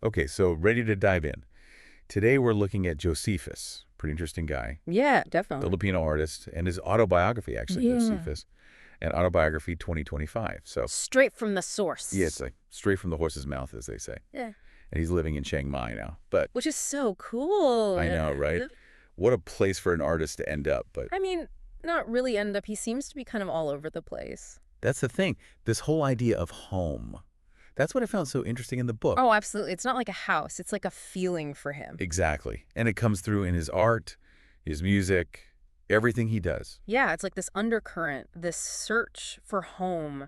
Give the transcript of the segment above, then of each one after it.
Okay, so ready to dive in. Today we're looking at Josephus, pretty interesting guy, Yeah, definitely. Filipino artist, and his autobiography, actually, Yeah. Josephus, and Autobiography 2025. So, Straight from the yeah, it's source. like straight from the horse's mouth, as they say. Yeah. And he's living in Chiang Mai now. But Which is so cool. I know, right? What a place for an artist to end up. But I mean, not really end up. He seems to be kind of all over the place. that's the thing. This whole idea of home. That's what I found so interesting in the book. Oh, absolutely. It's not like a house. It's like a feeling for him. Exactly. And it comes through in his art, his music, everything he does. Yeah, it's like this undercurrent, this search for home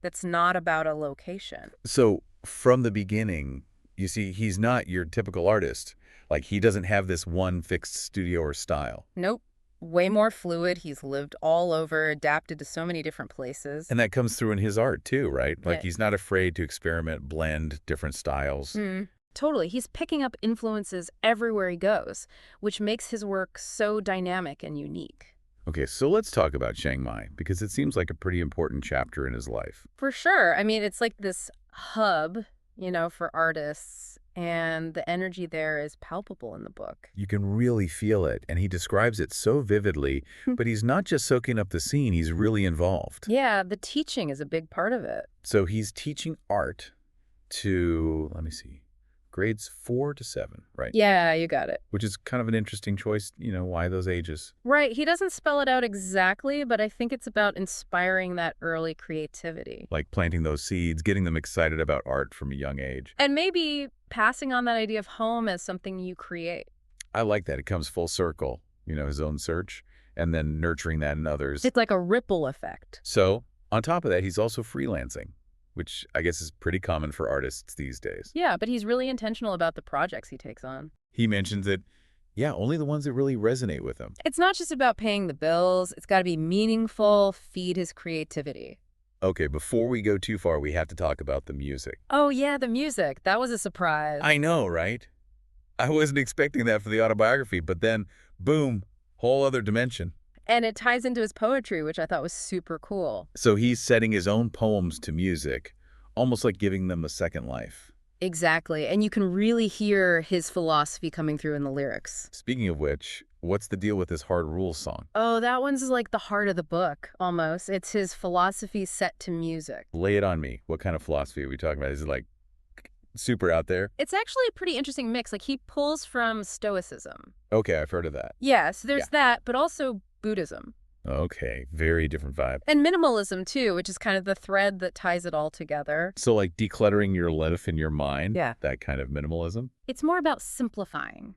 that's not about a location. So from the beginning, you see, he's not your typical artist. Like, he doesn't have this one fixed studio or style. Nope. Way more fluid. He's lived all over, adapted to so many different places. And that comes through in his art, too, right? Like, Yeah. he's not afraid to experiment, blend different styles. Totally. He's picking up influences everywhere he goes, which makes his work so dynamic and unique. Okay, so let's talk about Chiang Mai, because it seems like a pretty important chapter in his life. For sure. I mean, it's like this hub, for artists, and the energy there is palpable in the book. You can really feel it, and he describes it so vividly, but he's not just soaking up the scene, he's really involved. Yeah, the teaching is a big part of it. So he's teaching art to, let me see, grades 4 to 7, right? Yeah, you got it. Which is kind of an interesting choice, why those ages? Right. He doesn't spell it out exactly, but I think it's about inspiring that early creativity. Like planting those seeds, getting them excited about art from a young age. And maybe passing on that idea of home as something you create. I like that. It comes full circle, his own search, and then nurturing that in others. It's like a ripple effect. So, on top of that, he's also freelancing, which I guess is pretty common for artists these days. Yeah, but he's really intentional about the projects he takes on. He mentions that, yeah, only the ones that really resonate with him. It's not just about paying the bills. It's got to be meaningful, feed his creativity. Okay, before we go too far, we have to talk about the music. Oh, yeah, the music. That was a surprise. I know, right? I wasn't expecting that for the autobiography, but then, boom, whole other dimension. And it ties into his poetry, which I thought was super cool. So he's setting his own poems to music, almost like giving them a second life. Exactly. And you can really hear his philosophy coming through in the lyrics. Speaking of which, what's the deal with this Hard Rules song? Oh, that one's like the heart of the book, almost. It's his philosophy set to music. Lay it on me. What kind of philosophy are we talking about? Is it like super out there? It's actually a pretty interesting mix. Like, he pulls from Stoicism. Okay, I've heard of that. Yeah, so there's that, but also Buddhism. Okay, very different vibe. And minimalism, too, which is kind of the thread that ties it all together. So like decluttering your life and your mind? Yeah. That kind of minimalism? It's more about simplifying,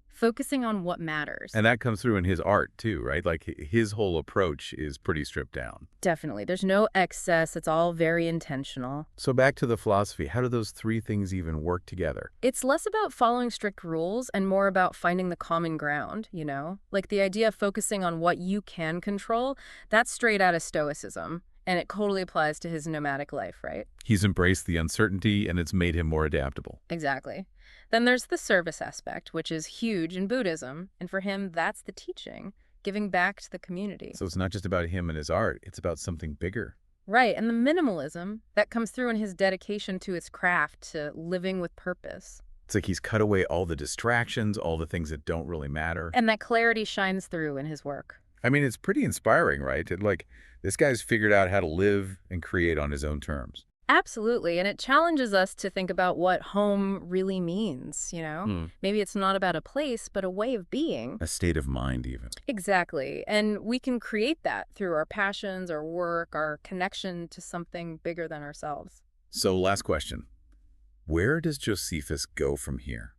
focusing on what matters. And that comes through in his art too, right? Like his whole approach is pretty stripped down. Definitely. There's no excess. It's all very intentional. So back to the philosophy, how do those three things even work together? It's less about following strict rules and more about finding the common ground, Like the idea of focusing on what you can control, that's straight out of Stoicism. And it totally applies to his nomadic life, right? He's embraced the uncertainty and it's made him more adaptable. Exactly. Then there's the service aspect, which is huge in Buddhism. And for him, that's the teaching, giving back to the community. So it's not just about him and his art, it's about something bigger. Right. And the minimalism that comes through in his dedication to his craft, to living with purpose. It's like he's cut away all the distractions, all the things that don't really matter. And that clarity shines through in his work. I mean, it's pretty inspiring, right? This guy's figured out how to live and create on his own terms. Absolutely. And it challenges us to think about what home really means, Maybe it's not about a place, but a way of being. A state of mind, even. Exactly. And we can create that through our passions, our work, our connection to something bigger than ourselves. So last question. Where does Josephus go from here?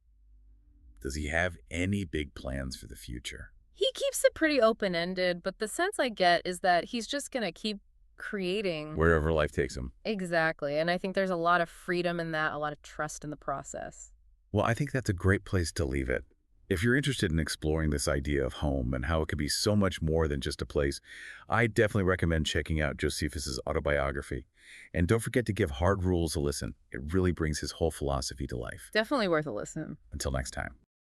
Does he have any big plans for the future? He keeps it pretty open-ended, but the sense I get is that he's just going to keep creating. Wherever life takes him. Exactly. And I think there's a lot of freedom in that, a lot of trust in the process. Well, I think that's a great place to leave it. If you're interested in exploring this idea of home and how it could be so much more than just a place, I definitely recommend checking out Josephus's autobiography. And don't forget to give Hard Rules a listen. It really brings his whole philosophy to life. Definitely worth a listen. Until next time.